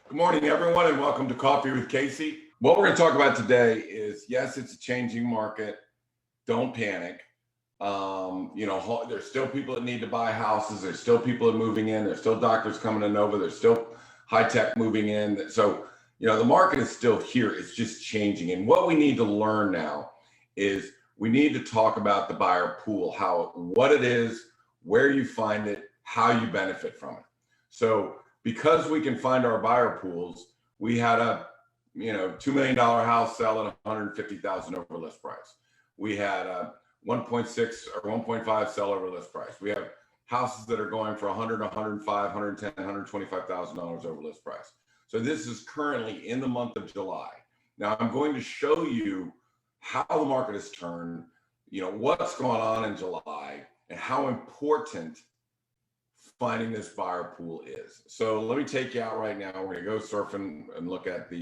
Good morning, everyone, and welcome to Coffee with Casey. What we're going to talk about today is, yes, it's a changing market. Don't panic. There's still people that need to buy houses. There's still people that are moving in. There's still doctors coming to Nova. There's still high tech moving in. So, the market is still here. It's just changing. And what we need to learn now is we need to talk about the buyer pool, what it is, where you find it, how you benefit from it. So, because we can find our buyer pools, we had a $2 million house sell at $150,000 over list price. We had a 1.6 or 1.5 sell over list price. We have houses that are going for 100, 105, 110, $125,000 over list price. So this is currently in the month of July. Now I'm going to show you how the market has turned, what's going on in July, and how important finding this buyer pool is. So let me take you out right now. We're going to go surfing and look at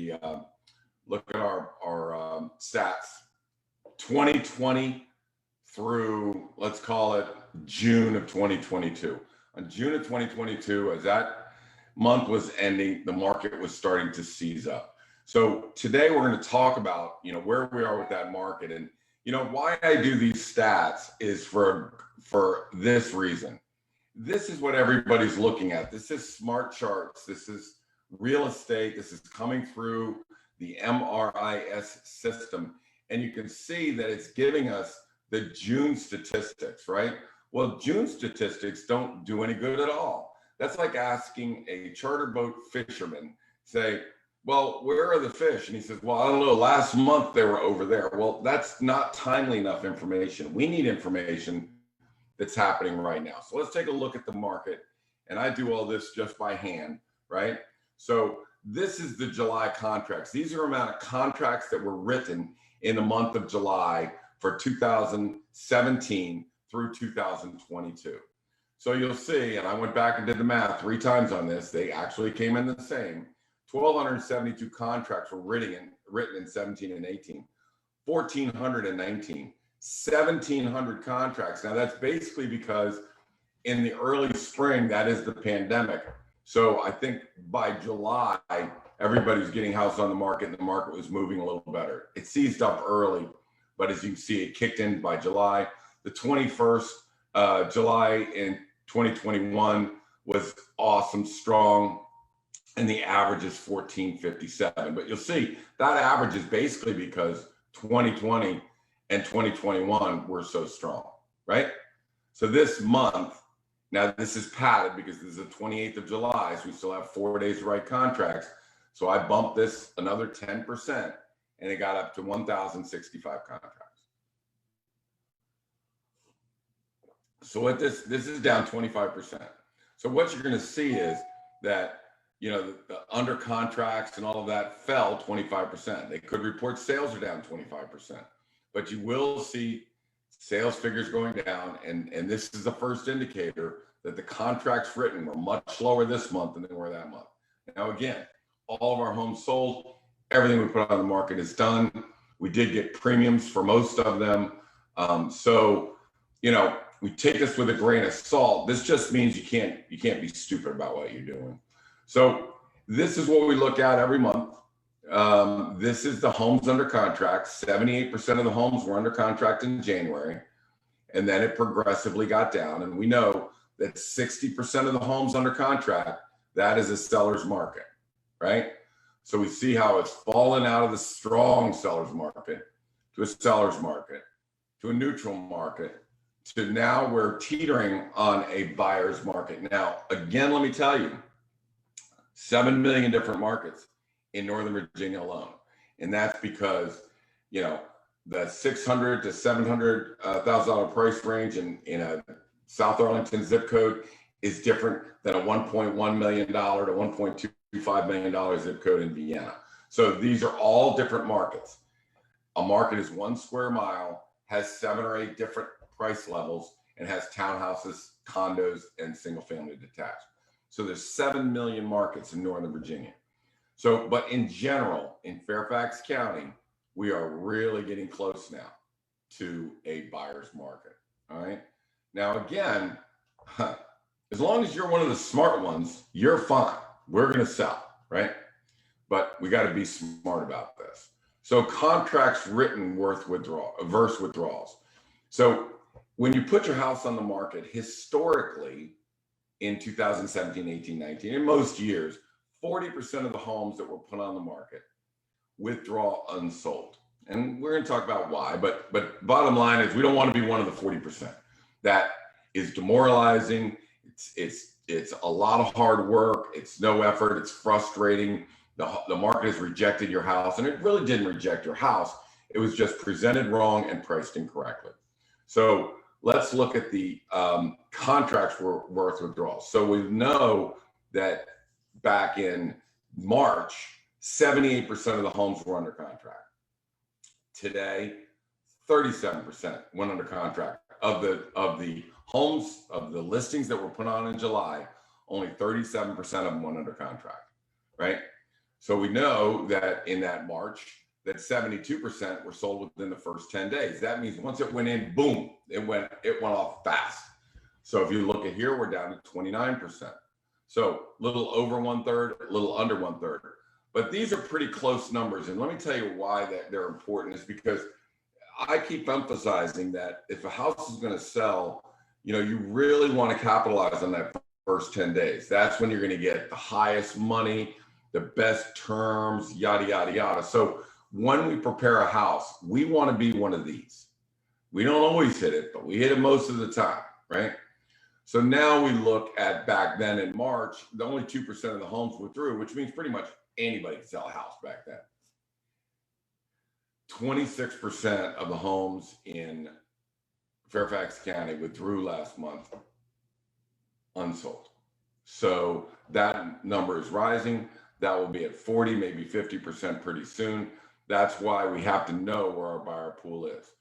our stats. 2020 through, let's call it June of 2022. On June of 2022, as that month was ending, the market was starting to seize up. So today we're going to talk about, where we are with that market. And, why I do these stats is for this reason. This is what everybody's looking at. This is smart charts. This is real estate. This is coming through the MRIS system. And you can see that it's giving us the June statistics, right? Well, June statistics don't do any good at all. That's like asking a charter boat fisherman, say, well, where are the fish? And he says, well, I don't know, last month they were over there. Well, that's not timely enough information. We need information that's happening right now. So let's take a look at the market. And I do all this just by hand, right? So this is the July contracts. These are the amount of contracts that were written in the month of July for 2017 through 2022. So you'll see, and I went back and did the math 3 times on this, they actually came in the same. 1,272 contracts were written in 17 and 18, 1,419. 1,700 contracts. Now that's basically because in the early spring, that is the pandemic. So I think by July, everybody's getting house on the market and the market was moving a little better. It seized up early, but as you can see, it kicked in by July. The 21st July in 2021 was awesome, strong, and the average is 1457. But you'll see that average is basically because 2020 and 2021 were so strong, right? So this month, now this is padded because this is the 28th of July, so we still have 4 days to write contracts. So I bumped this another 10% and it got up to 1,065 contracts. So what this is down 25%. So what you're gonna see is that, the under contracts and all of that fell 25%. They could report sales are down 25%. But you will see sales figures going down, and this is the first indicator that the contracts written were much lower this month than they were that month. Now, again, all of our homes sold, everything we put on the market is done. We did get premiums for most of them. We take this with a grain of salt. This just means you can't be stupid about what you're doing. So this is what we look at every month. This is the homes under contract. 78% of the homes were under contract in January, and then it progressively got down. And we know that 60% of the homes under contract, that is a seller's market, right? So we see how it's fallen out of the strong seller's market to a seller's market, to a neutral market, to now we're teetering on a buyer's market. Now, again, let me tell you, 7 million different markets in Northern Virginia alone. And that's because, the $600,000 to $700,000 price range in a South Arlington zip code is different than a $1.1 million to $1.25 million zip code in Vienna. So these are all different markets. A market is 1 square mile, has 7 or 8 different price levels, and has townhouses, condos, and single family detached. So there's 7 million markets in Northern Virginia. So, but in general, in Fairfax County, we are really getting close now to a buyer's market. All right. Now, again, as long as you're one of the smart ones, you're fine. We're going to sell, right? but we got to be smart about this. So contracts written versus withdrawals. So when you put your house on the market, historically, in 2017, 18, 19, in most years, 40% of the homes that were put on the market withdraw unsold. And we're going to talk about why, but bottom line is we don't want to be one of the 40%. That is demoralizing. It's a lot of hard work. It's no effort. It's frustrating. The market has rejected your house, and it really didn't reject your house. It was just presented wrong and priced incorrectly. So let's look at the contracts worth withdrawals. So we know that back in March, 78% of the homes were under contract. Today, 37% went under contract. Of the homes, of the listings that were put on in July, only 37% of them went under contract, right? So we know that in that March, that 72% were sold within the first 10 days. That means once it went in, boom, it went off fast. So if you look at here, we're down to 29%. So a little over 1/3, a little under 1/3. But these are pretty close numbers. And let me tell you why that they're important is because I keep emphasizing that if a house is going to sell, you really want to capitalize on that first 10 days. That's when you're going to get the highest money, the best terms, yada, yada, yada. So when we prepare a house, we want to be one of these. We don't always hit it, but we hit it most of the time, right? So now we look at back then in March, the only 2% of the homes withdrew, which means pretty much anybody could sell a house back then. 26% of the homes in Fairfax County withdrew last month unsold. So that number is rising. That will be at 40, maybe 50% pretty soon. That's why we have to know where our buyer pool is.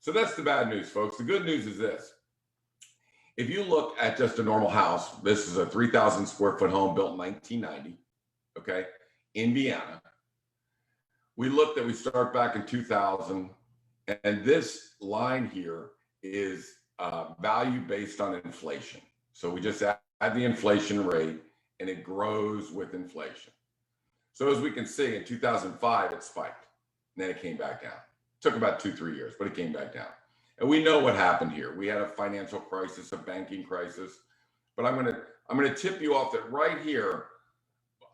So that's the bad news, folks. The good news is this. If you look at just a normal house, this is a 3,000 square foot home built in 1990, okay, Indiana. We start back in 2000, and this line here is value based on inflation. So we just add the inflation rate, and it grows with inflation. So as we can see, in 2005, it spiked, and then it came back down. It took about 2-3 years, but it came back down. And we know what happened here. We had a financial crisis, a banking crisis. But I'm gonna tip you off that right here,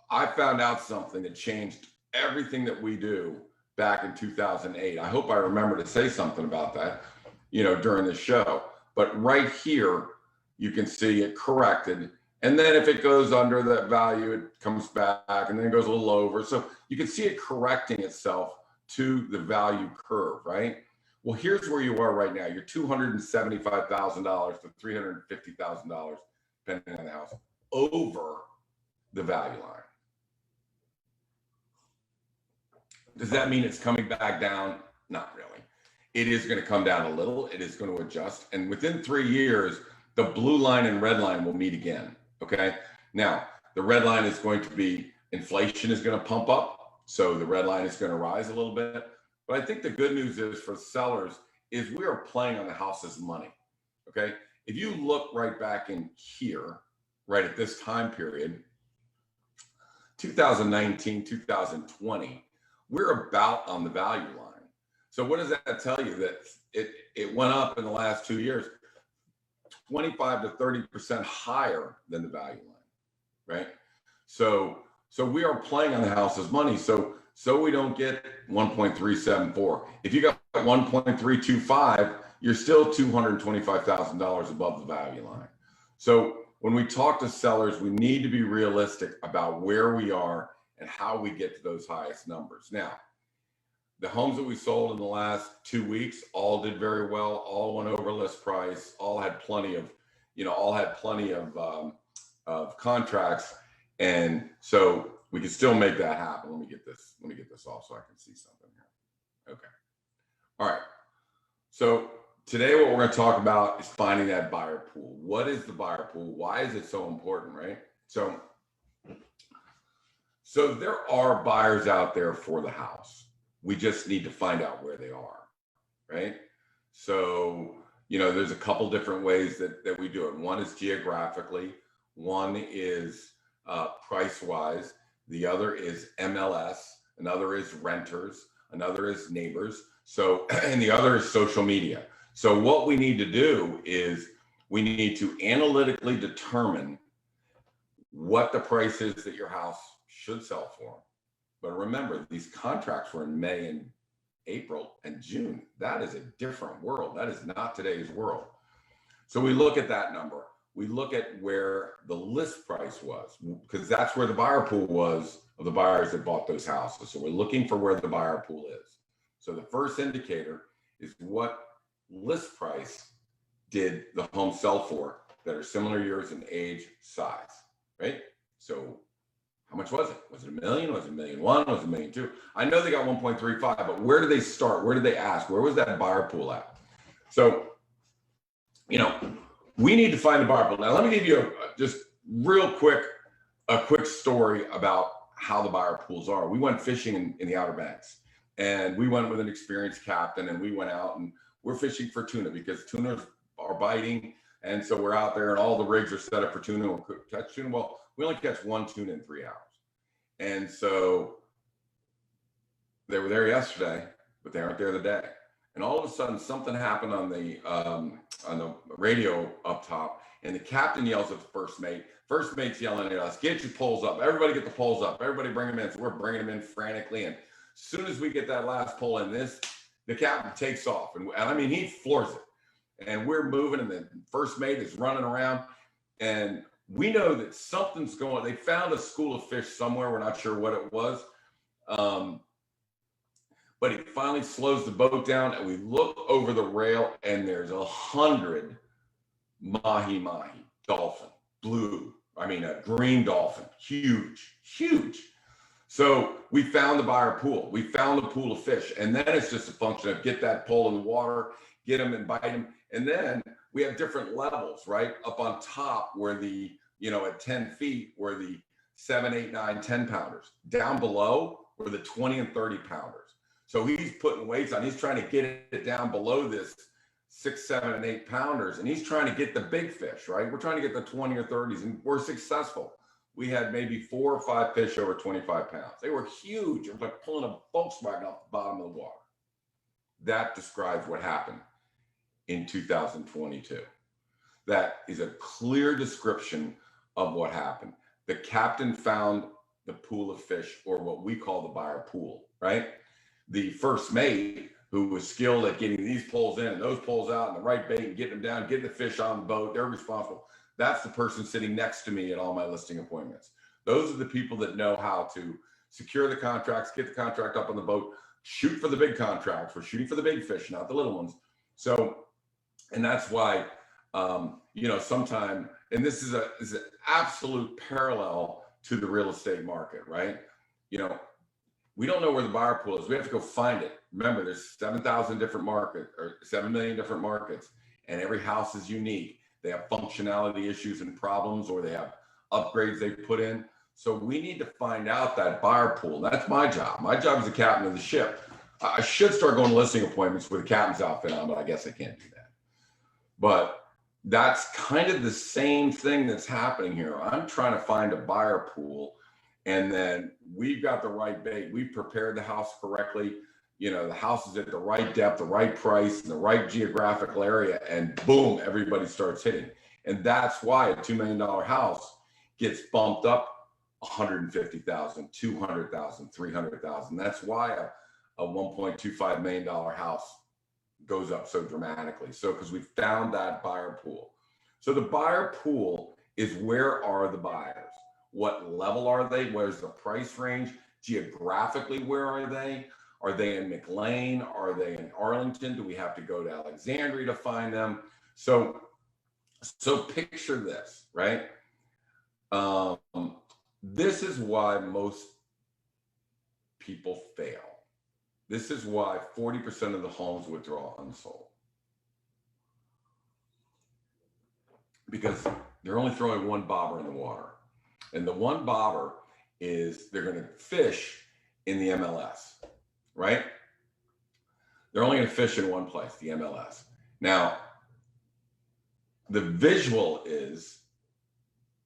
I found out something that changed everything that we do back in 2008. I hope I remember to say something about that, during the show. But right here, you can see it corrected. And then if it goes under that value, it comes back and then it goes a little over. So you can see it correcting itself to the value curve, right? Well, here's where you are right now. You're $275,000 to $350,000, depending on the house, over the value line. Does that mean it's coming back down? Not really. It is going to come down a little. It is going to adjust. And within 3 years, the blue line and red line will meet again. Okay. Now, the red line is going to be inflation is going to pump up. So the red line is going to rise a little bit. But I think the good news is for sellers is we are playing on the house's money. Okay. If you look right back in here, right at this time period, 2019, 2020, we're about on the value line. So what does that tell you? That it went up in the last 2 years, 25 to 30% higher than the value line, right? So we are playing on the house's money. So we don't get 1.374. If you got 1.325, you're still $225,000 above the value line. So when we talk to sellers, we need to be realistic about where we are and how we get to those highest numbers. Now, the homes that we sold in the last 2 weeks all did very well. All went over list price. All had plenty of, contracts, and so we can still make that happen. Let me get this off so I can see something here. Okay. All right. So today, what we're going to talk about is finding that buyer pool. What is the buyer pool? Why is it so important, right? So there are buyers out there for the house. We just need to find out where they are, right? So, there's a couple different ways that we do it. One is geographically. One is price-wise. the other is MLS, another is renters, another is neighbors. So, and the other is social media. So what we need to do is we need to analytically determine what the price is that your house should sell for. But remember, these contracts were in May and April and June. That is a different world. That is not today's world. So we look at that number. We look at where the list price was, because that's where the buyer pool was of the buyers that bought those houses. So we're looking for where the buyer pool is. So the first indicator is what list price did the home sell for that are similar years in age, size, right? So how much was it? Was it $1 million? Was it $1.1 million? Was it $1.2 million? I know they got 1.35, but where did they start? Where did they ask? Where was that buyer pool at? So, we need to find the buyer pool. Now, let me give you just real quick, a quick story about how the buyer pools are. We went fishing in the Outer Banks, and we went with an experienced captain, and we went out and we're fishing for tuna because tunas are biting. And so we're out there and all the rigs are set up for tuna. We'll catch tuna. Well, we only catch one tuna in 3 hours. And so they were there yesterday, but they aren't there today. And all of a sudden something happened on the radio up top, and the captain yells at the first mate. First mate's yelling at us, get your poles up. Everybody get the poles up. Everybody bring them in. So we're bringing them in frantically. And as soon as we get that last pole in the captain takes off. And I mean, he floors it. And we're moving, and the first mate is running around. And we know that something's going on. They found a school of fish somewhere. We're not sure what it was. But he finally slows the boat down, and we look over the rail, and there's 100 mahi-mahi dolphin, a green dolphin, huge. So we found the buyer pool. We found the pool of fish. And then it's just a function of get that pole in the water, get them and bite them. And then we have different levels, right? Up on top where at 10 feet were the 7, 8, 9, 10 pounders. Down below were the 20 and 30 pounders. So he's putting weights on. He's trying to get it down below this 6, 7, and 8 pounders. And he's trying to get the big fish, right? We're trying to get the 20 or 30s, and we're successful. We had maybe 4 or 5 fish over 25 pounds. They were huge. It was like pulling a Volkswagen off the bottom of the water. That describes what happened in 2022. That is a clear description of what happened. The captain found the pool of fish, or what we call the buyer pool, right? The first mate, who was skilled at getting these poles in and those poles out and the right bait and getting them down, getting the fish on the boat, they're responsible. That's the person sitting next to me at all my listing appointments. Those are the people that know how to secure the contracts, get the contract up on the boat, shoot for the big contracts. We're shooting for the big fish, not the little ones. So, and that's why, sometime, and this is an absolute parallel to the real estate market, right? We don't know where the buyer pool is. We have to go find it. Remember, there's 7,000 different markets, or 7 million different markets, and every house is unique. They have functionality issues and problems, or they have upgrades they put in. So we need to find out that buyer pool. That's my job. My job is the captain of the ship. I should start going to listing appointments with the captain's outfit on, but I guess I can't do that. But that's kind of the same thing that's happening here. I'm trying to find a buyer pool, and then we've got the right bait. We've prepared the house correctly. The house is at the right depth, the right price, and the right geographical area, and boom, everybody starts hitting. And that's why a $2 million house gets bumped up 150,000, 200,000, 300,000. That's why a $1.25 million house goes up so dramatically. So, because we found that buyer pool. So the buyer pool is, where are the buyers? What level are they? Where's the price range? Geographically, where are they? Are they in McLean? Are they in Arlington? Do we have to go to Alexandria to find them? So picture this, right? This is why most people fail. This is why 40% of the homes withdraw unsold. Because they're only throwing one bobber in the water. And the one bobber is they're going to fish in the MLS, right? They're only going to fish in one place, the MLS. Now, the visual is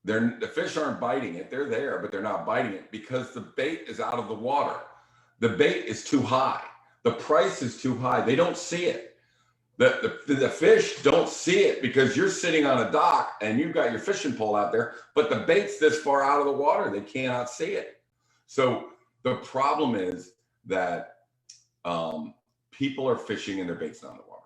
The fish aren't biting it. They're there, but they're not biting it because the bait is out of the water. The bait is too high. The price is too high. They don't see it. The fish don't see it because you're sitting on a dock and you've got your fishing pole out there, but the bait's this far out of the water. They cannot see it. So the problem is that people are fishing and their bait's not in the water,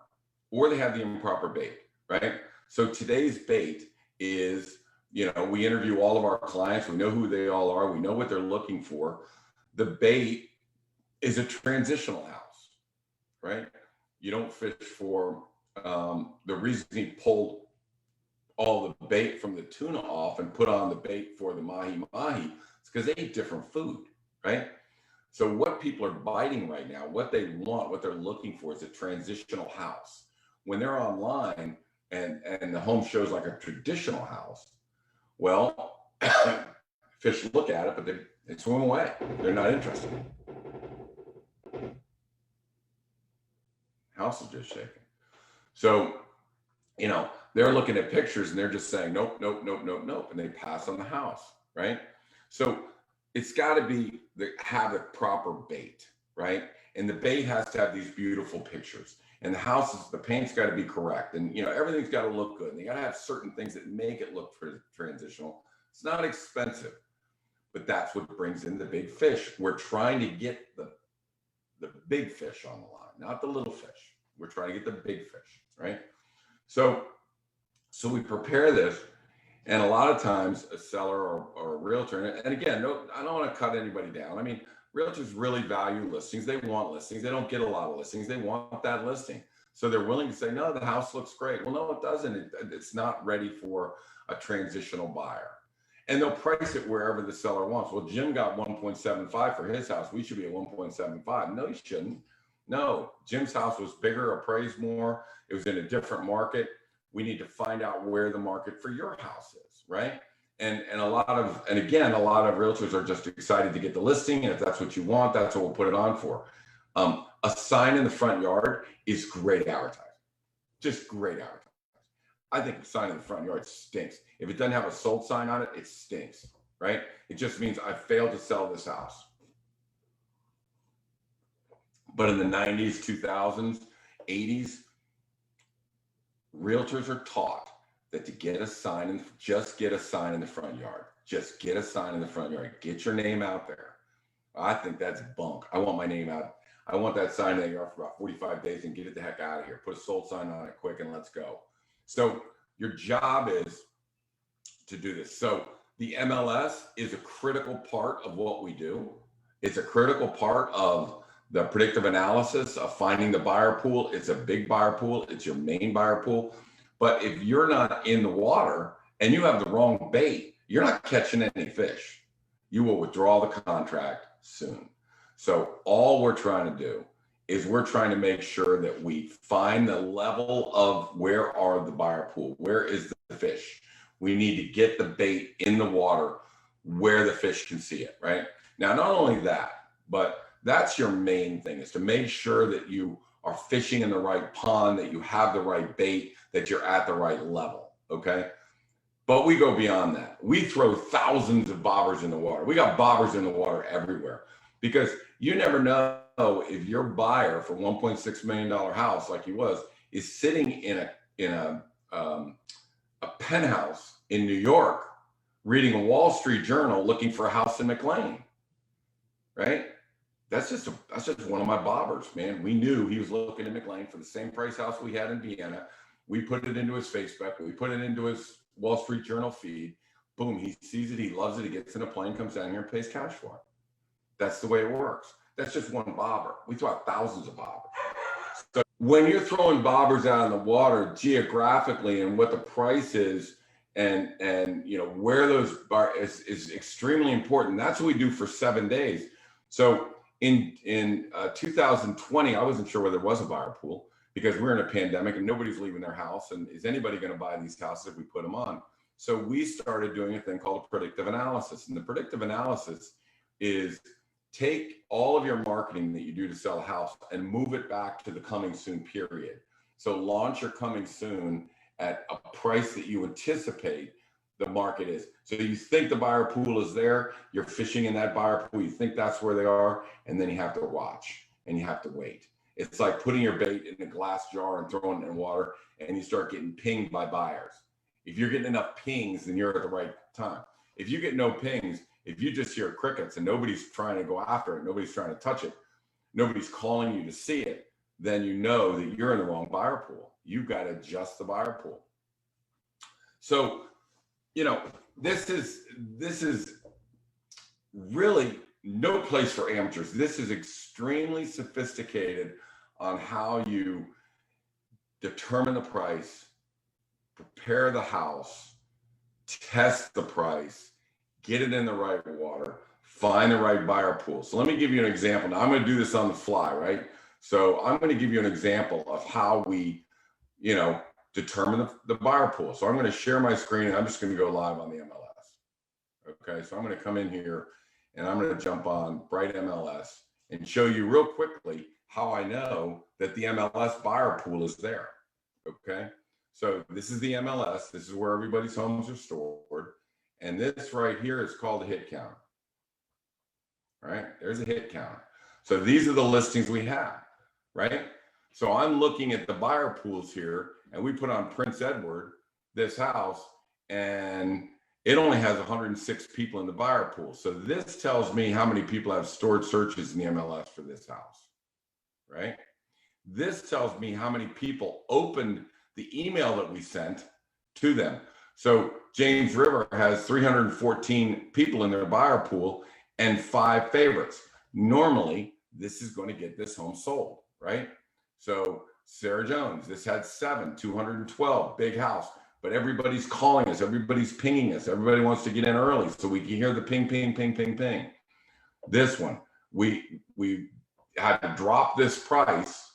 or they have the improper bait, right? So today's bait is, we interview all of our clients. We know who they all are. We know what they're looking for. The bait is a transitional house, right? You don't fish for the reason he pulled all the bait from the tuna off and put on the bait for the mahi-mahi. It's because they eat different food, right? So what people are biting right now, what they want, what they're looking for is a transitional house. When they're online and the home shows like a traditional house, well, fish look at it, but they swim away. They're not interested. House is just shaking. So, they're looking at pictures and they're just saying, nope, nope, nope, nope, nope. And they pass on the house, right? So it's got to have the proper bait, right? And the bait has to have these beautiful pictures. And the paint's got to be correct. And, everything's got to look good. And they got to have certain things that make it look transitional. It's not expensive, but that's what brings in the big fish. We're trying to get the big fish on the line, not the little fish. We're trying to get the big fish, right? So we prepare this, and a lot of times a seller or a realtor, and again, no, I don't want to cut anybody down. I mean, realtors really value listings. They want listings. They don't get a lot of listings. They want that listing. So they're willing to say, no, the house looks great. Well, no, it doesn't. It's not ready for a transitional buyer. And they'll price it wherever the seller wants. Well, Jim got 1.75 for his house. We should be at 1.75. No, you shouldn't. No, Jim's house was bigger, appraised more. It was in a different market. We need to find out where the market for your house is, right? And again, a lot of realtors are just excited to get the listing. And if that's what you want, that's what we'll put it on for. A sign in the front yard is great advertising. Just great advertising. I think a sign in the front yard stinks. If it doesn't have a sold sign on it, it stinks, right? It just means I failed to sell this house. But in the 90s, 2000s, 80s, realtors are taught that to get a sign, just get a sign in the front yard. Just get a sign in the front yard. Get your name out there. I think that's bunk. I want my name out. I want that sign in the yard for about 45 days and get it the heck out of here. Put a sold sign on it quick and let's go. So your job is to do this. So the MLS is a critical part of what we do. It's a critical part of the predictive analysis of finding the buyer pool. It's a big buyer pool. It's your main buyer pool. But if you're not in the water and you have the wrong bait, you're not catching any fish. You will withdraw the contract soon. So all we're trying to do is we're trying to make sure that we find the level of where are the buyer pool, where is the fish. We need to get the bait in the water where the fish can see it, right? Now, not only that, but that's your main thing, is to make sure that you are fishing in the right pond, that you have the right bait, that you're at the right level, okay? But we go beyond that. We throw thousands of bobbers in the water. We got bobbers in the water everywhere because you never know if your buyer for $1.6 million house, like he was, is sitting in a penthouse in New York, reading a Wall Street Journal, looking for a house in McLean, right? That's just one of my bobbers, man. We knew he was looking at McLean for the same price house we had in Vienna. We put it into his Facebook. We put it into his Wall Street Journal feed. Boom, he sees it. He loves it. He gets in a plane, comes down here and pays cash for it. That's the way it works. That's just one bobber. We throw out thousands of bobbers. So when you're throwing bobbers out in the water geographically and what the price is and where those are is extremely important. That's what we do for 7 days. So in 2020, I wasn't sure whether there was a buyer pool because we're in a pandemic and nobody's leaving their house. And is anybody going to buy these houses if we put them on? So we started doing a thing called predictive analysis. And the predictive analysis is take all of your marketing that you do to sell a house and move it back to the coming soon period. So launch your coming soon at a price that you anticipate the market is. So you think the buyer pool is there, you're fishing in that buyer pool, you think that's where they are, and then you have to watch and you have to wait. It's like putting your bait in a glass jar and throwing it in water, and you start getting pinged by buyers. If you're getting enough pings, then you're at the right time. If you get no pings, if you just hear crickets and nobody's trying to go after it, nobody's trying to touch it, nobody's calling you to see it, then you know that you're in the wrong buyer pool. You've got to adjust the buyer pool. So, you know, this is really no place for amateurs. This is extremely sophisticated on how you determine the price, prepare the house, test the price, get it in the right water, find the right buyer pool. So let me give you an example. Now I'm going to do this on the fly, right? So I'm going to give you an example of how we, you know, determine the buyer pool. So I'm going to share my screen and I'm just going to go live on the MLS. Okay, so I'm going to come in here and I'm going to jump on Bright MLS and show you real quickly how I know that the MLS buyer pool is there. Okay, so this is the MLS. This is where everybody's homes are stored. And this right here is called a hit count. All right, there's a hit count. So these are the listings we have, right? So I'm looking at the buyer pools here, and we put on Prince Edward, this house, and it only has 106 people in the buyer pool. So this tells me how many people have stored searches in the MLS for this house, right? This tells me how many people opened the email that we sent to them. So James River has 314 people in their buyer pool and 5 favorites. Normally, this is going to get this home sold, right? So Sarah Jones, this had 7, 212, big house, but everybody's calling us, everybody's pinging us, everybody wants to get in early so we can hear the ping, ping, ping, ping, ping. This one, we had to drop this price.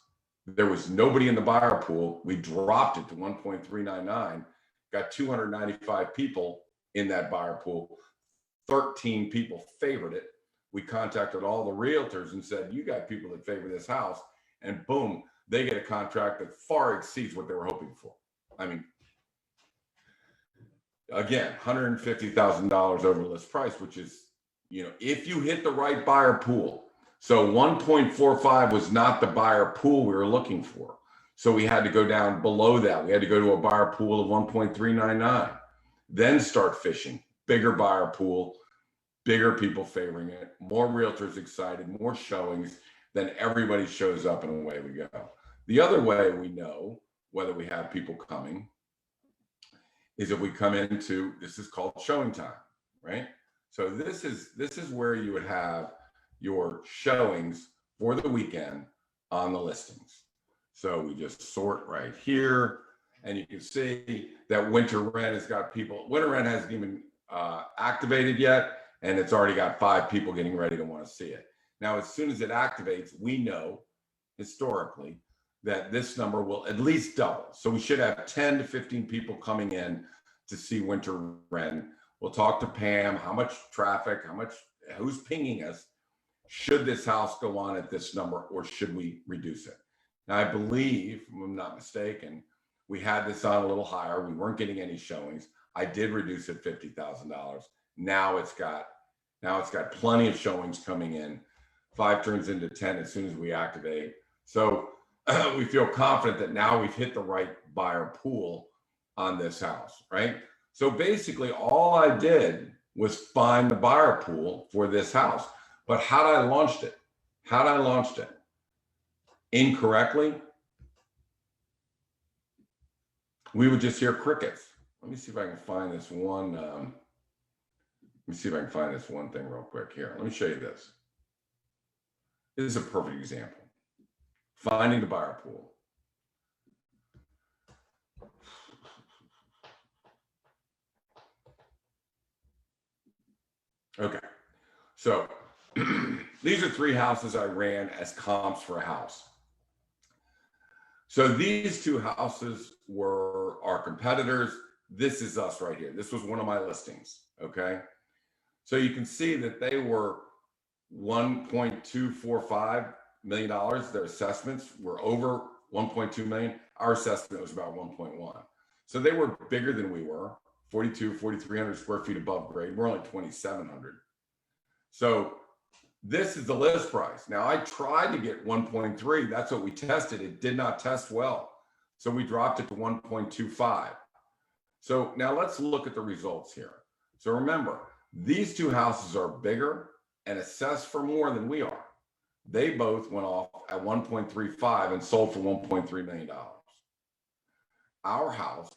There was nobody in the buyer pool. We dropped it to 1.399, got 295 people in that buyer pool. 13 people favored it. We contacted all the realtors and said, you got people that favor this house, and boom, they get a contract that far exceeds what they were hoping for. I mean, again, $150,000 over list price, which is, you know, if you hit the right buyer pool. So 1.45 was not the buyer pool we were looking for. So we had to go down below that. We had to go to a buyer pool of 1.399, then start fishing. Bigger buyer pool, bigger people favoring it, more realtors excited, more showings, then everybody shows up and away we go. The other way we know whether we have people coming is if we come into, this is called showing time, right? So this is where you would have your showings for the weekend on the listings. So we just sort right here, and you can see that Winter Rent has got people. Winter Rent hasn't even activated yet, and it's already got 5 people getting ready to want to see it. Now, as soon as it activates, we know historically that this number will at least double. So we should have 10 to 15 people coming in to see Winter Rent. We'll talk to Pam, how much traffic, who's pinging us. Should this house go on at this number, or should we reduce it? Now, I believe, if I'm not mistaken, we had this on a little higher. We weren't getting any showings. I did reduce it $50,000. Now it's got plenty of showings coming in. 5 turns into 10 as soon as we activate. So we feel confident that now we've hit the right buyer pool on this house, right? So basically all I did was find the buyer pool for this house. But how'd I launched it? Incorrectly, we would just hear crickets. Let me see if I can find this one. Let me see if I can find this one thing real quick here. Let me show you this. This is a perfect example. Finding the buyer pool. Okay, so these are 3 houses I ran as comps for a house. So these 2 houses were our competitors. This is us right here. This was one of my listings, okay? So you can see that they were $1.245 million. Their assessments were over 1.2 million. Our assessment was about 1.1. So they were bigger than we were 4,300 square feet above grade. We're only 2,700. So this is the list price. Now I tried to get 1.3. That's what we tested. It did not test well. So we dropped it to 1.25. So now let's look at the results here. So remember, these two houses are bigger and assessed for more than we are. They both went off at 1.35 and sold for $1.3 million. Our house,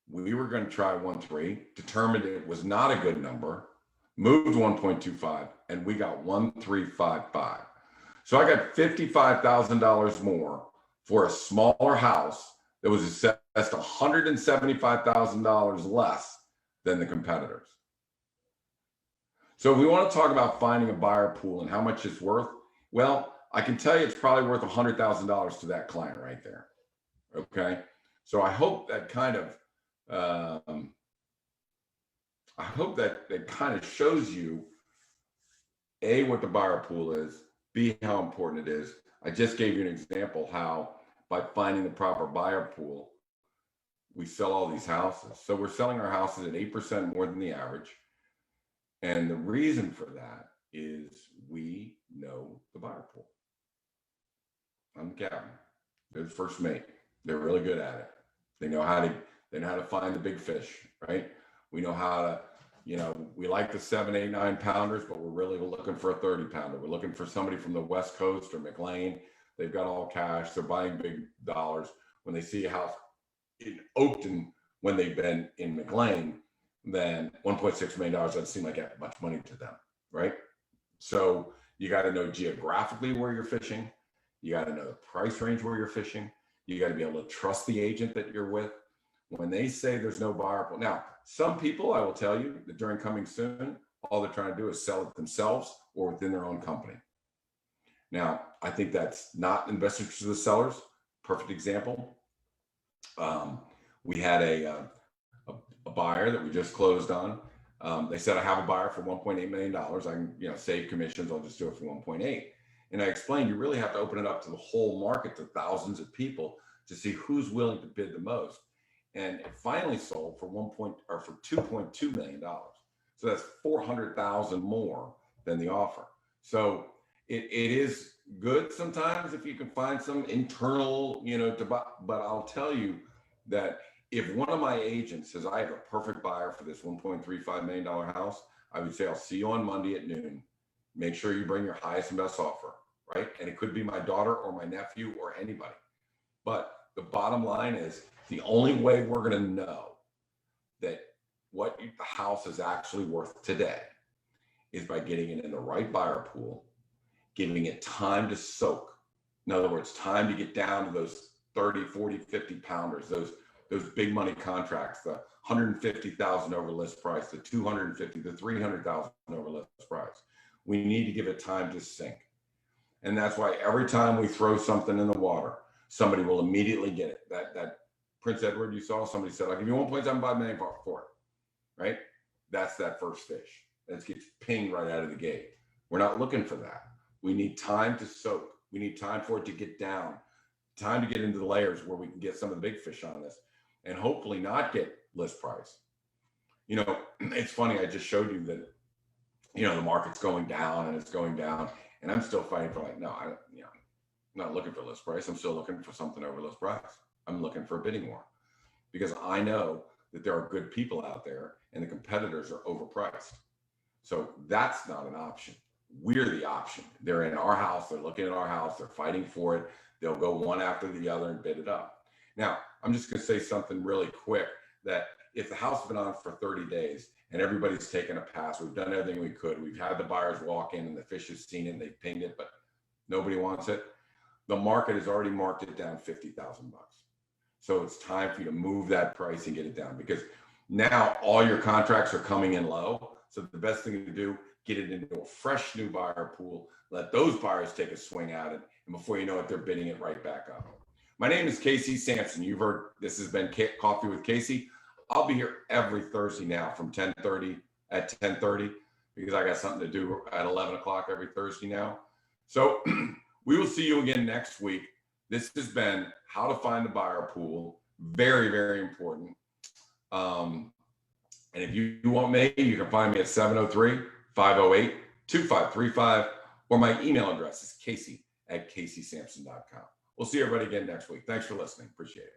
we were going to try 1.3, determined it was not a good number, moved 1.25, and we got 1.355. So I got $55,000 more for a smaller house that was assessed $175,000 less than the competitors. So if we want to talk about finding a buyer pool and how much it's worth, well, I can tell you it's probably worth $100,000 to that client right there. Okay. So I hope that kind of, shows you A, what the buyer pool is, B, how important it is. I just gave you an example how by finding the proper buyer pool, we sell all these houses. So we're selling our houses at 8% more than the average. And the reason for that is we know the buyer pool. I'm the captain. They're the first mate. They're really good at it. They know how to find the big fish, right? We know how to, we like the 7, 8, 9 pounders, but we're really looking for a 30 pounder. We're looking for somebody from the West Coast or McLean. They've got all cash. They're buying big dollars. When they see a house in Oakton, when they've been in McLean, then $1.6 million doesn't seem like that much money to them, right? So you got to know geographically where you're fishing. You got to know the price range where you're fishing. You got to be able to trust the agent that you're with. When they say there's no buyer pool. Now, some people, I will tell you that during Coming Soon, all they're trying to do is sell it themselves or within their own company. Now, I think that's not in the best interest of the sellers. Perfect example. We had a buyer that we just closed on. They said, I have a buyer for $1.8 million. I can, save commissions. I'll just do it for 1.8. And I explained, you really have to open it up to the whole market, to thousands of people to see who's willing to bid the most. And it finally sold for $2.2 million. So that's 400,000 more than the offer. So it is good sometimes if you can find some internal, to buy, but I'll tell you that if one of my agents says, I have a perfect buyer for this $1.35 million house, I would say, I'll see you on Monday at noon. Make sure you bring your highest and best offer, right? And it could be my daughter or my nephew or anybody. But the bottom line is, the only way we're going to know that what the house is actually worth today is by getting it in the right buyer pool, giving it time to soak. In other words, time to get down to those 30, 40, 50 pounders, those big money contracts, the 150,000 over list price, the 250, the 300,000 over list price. We need to give it time to sink. And that's why every time we throw something in the water, somebody will immediately get it. That Prince Edward you saw, somebody said, I'll give you 1.75 million for it, right? That's that first fish. That gets pinged right out of the gate. We're not looking for that. We need time to soak. We need time for it to get down, time to get into the layers where we can get some of the big fish on this and hopefully not get list price. It's funny. I just showed you that, the market's going down and it's going down and I'm still fighting for I'm not looking for list price. I'm still looking for something over list price. I'm looking for a bidding war because I know that there are good people out there and the competitors are overpriced. So that's not an option. We're the option. They're in our house. They're looking at our house. They're fighting for it. They'll go one after the other and bid it up. Now, I'm just going to say something really quick that if the house has been on for 30 days and everybody's taken a pass, we've done everything we could. We've had the buyers walk in and the fish has seen it and they've pinged it, but nobody wants it. The market has already marked it down $50,000. So it's time for you to move that price and get it down because now all your contracts are coming in low. So the best thing to do, get it into a fresh new buyer pool, let those buyers take a swing at it. And before you know it, they're bidding it right back up. My name is Casey Samson. You've heard this has been Coffee with Casey. I'll be here every Thursday now from 10:30 because I got something to do at 11 o'clock every Thursday now. So we will see you again next week. This has been how to find the buyer pool. Very, very important. And if you want me, you can find me at 703-508-2535, or my email address is casey@caseysamson.com. We'll see everybody again next week. Thanks for listening. Appreciate it.